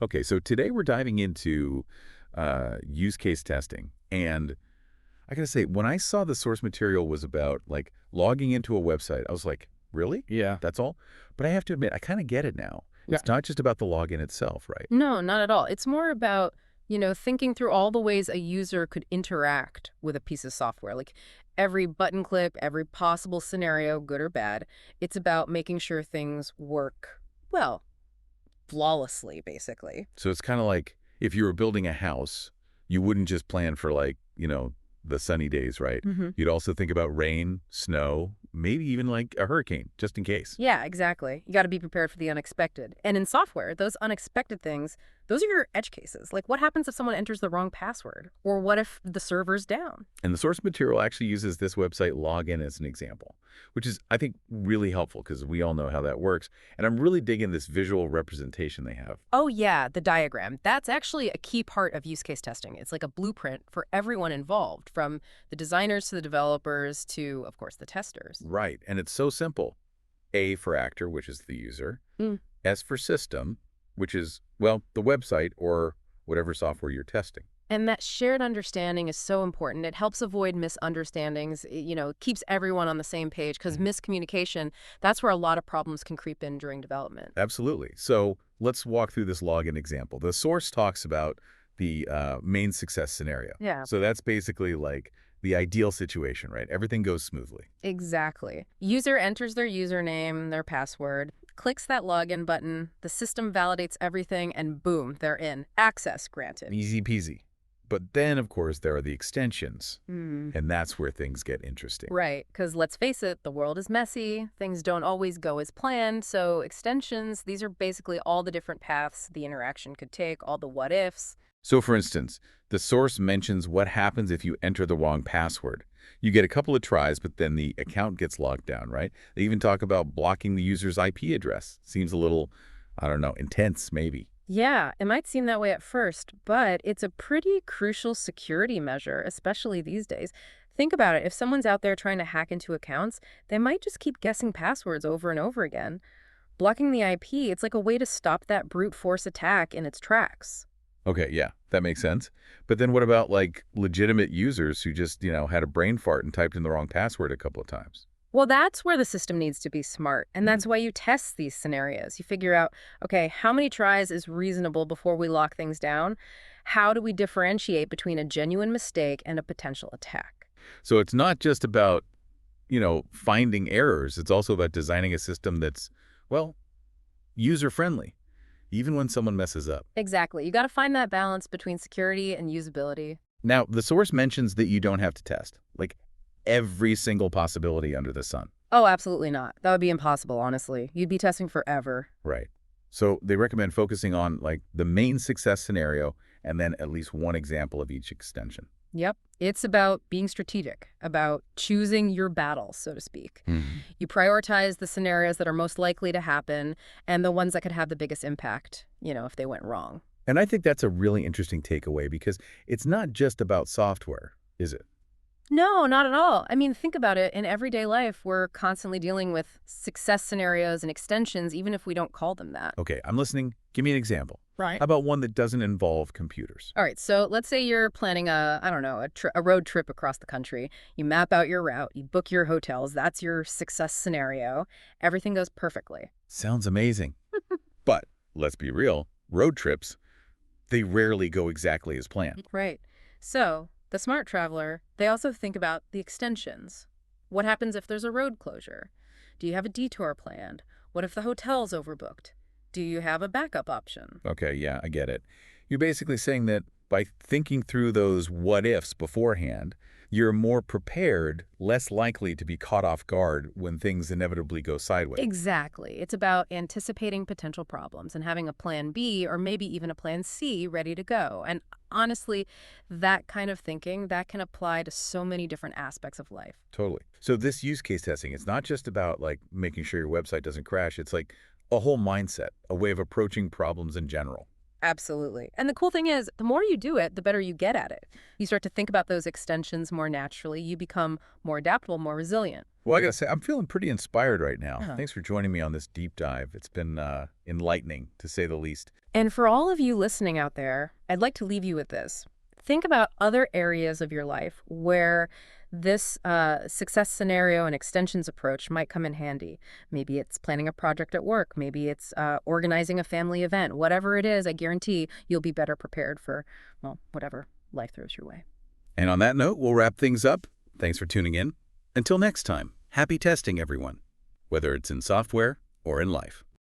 Okay, so today we're diving into use case testing. And I gotta say, when I saw the source material was about like logging into a website, I was like, really? Yeah. That's all? But I have to admit, I kind of get it now. Yeah. It's not just about the login itself, right? No, not at all. It's more about, thinking through all the ways a user could interact with a piece of software, like every button click, every possible scenario, good or bad. It's about making sure things work well, flawlessly, basically. So it's kind of like if you were building a house, you wouldn't just plan for like, the sunny days, right? hmm You'd also think about rain, snow, maybe even like a hurricane, just in case. Yeah, exactly. You got to be prepared for the unexpected. And in software, those unexpected things, those are your edge cases. Like what happens if someone enters the wrong password? Or what if the server's down? And the source material actually uses this website login as an example, which is, I think, really helpful because we all know how that works. And I'm really digging this visual representation they have. Oh, yeah, the diagram. That's actually a key part of use case testing. It's like a blueprint for everyone involved, from the designers to the developers to, of course, the testers. Right. And it's so simple. A for actor, which is the user. Mm. S for system, which is, well, the website or whatever software you're testing. And that shared understanding is so important. It helps avoid misunderstandings. It keeps everyone on the same page because miscommunication, that's where a lot of problems can creep in during development. Absolutely. So let's walk through this login example. The source talks about the main success scenario. Yeah. So that's basically like the ideal situation, right? Everything goes smoothly. Exactly. User enters their username, their password, clicks that login button, the system validates everything, and boom, they're in. Access granted. Easy peasy. But then, of course, there are the extensions, Hmm. and that's where things get interesting. Right, because let's face it, the world is messy. Things don't always go as planned. So extensions, these are basically all the different paths the interaction could take, all the what ifs. So, for instance, the source mentions what happens if you enter the wrong password. You get a couple of tries, but then the account gets locked down, right? They even talk about blocking the user's IP address. Seems a little, I don't know, intense, maybe. Yeah, it might seem that way at first, but it's a pretty crucial security measure, especially these days. Think about it. If someone's out there trying to hack into accounts, they might just keep guessing passwords over and over again. Blocking the IP, it's like a way to stop that brute force attack in its tracks. Okay, yeah, that makes sense. But then what about like legitimate users who just, had a brain fart and typed in the wrong password a couple of times? Well, that's where the system needs to be smart. And that's why you test these scenarios. You figure out, okay, how many tries is reasonable before we lock things down? How do we differentiate between a genuine mistake and a potential attack? So it's not just about, finding errors. It's also about designing a system that's, well, user-friendly, even when someone messes up. Exactly. You got to find that balance between security and usability. Now, the source mentions that you don't have to test, like every single possibility under the sun. Oh, absolutely not. That would be impossible, honestly. You'd be testing forever. Right. So they recommend focusing on like the main success scenario and then at least one example of each extension. Yep. It's about being strategic, about choosing your battles, so to speak. You prioritize the scenarios that are most likely to happen and the ones that could have the biggest impact, if they went wrong. And I think that's a really interesting takeaway because it's not just about software, is it? No, not at all. I mean, think about it. In everyday life, we're constantly dealing with success scenarios and extensions, even if we don't call them that. Okay, I'm listening. Give me an example. Right. How about one that doesn't involve computers? All right, so let's say you're planning I don't know, a road trip across the country. You map out your route, you book your hotels. That's your success scenario. Everything goes perfectly. Sounds amazing. But let's be real, road trips, they rarely go exactly as planned. Right. So the smart traveler, they also think about the extensions. What happens if there's a road closure? Do you have a detour planned? What if the hotel's overbooked? Do you have a backup option? Okay, yeah, I get it. You're basically saying that by thinking through those what-ifs beforehand, you're more prepared, less likely to be caught off guard when things inevitably go sideways. Exactly. It's about anticipating potential problems and having a plan B or maybe even a plan C ready to go. And honestly, that kind of thinking, that can apply to so many different aspects of life. Totally. So this use case testing, it's not just about like making sure your website doesn't crash. It's like a whole mindset, a way of approaching problems in general. Absolutely. And the cool thing is, the more you do it, the better you get at it. You start to think about those extensions more naturally. You become more adaptable, more resilient. Well, I gotta say, I'm feeling pretty inspired right now. Uh-huh. Thanks for joining me on this deep dive. It's been enlightening, to say the least. And for all of you listening out there, I'd like to leave you with this. Think about other areas of your life where this success scenario and extensions approach might come in handy. Maybe it's planning a project at work. Maybe it's organizing a family event. Whatever it is, I guarantee you'll be better prepared for, well, whatever life throws your way. And on that note, we'll wrap things up. Thanks for tuning in. Until next time, happy testing, everyone, whether it's in software or in life.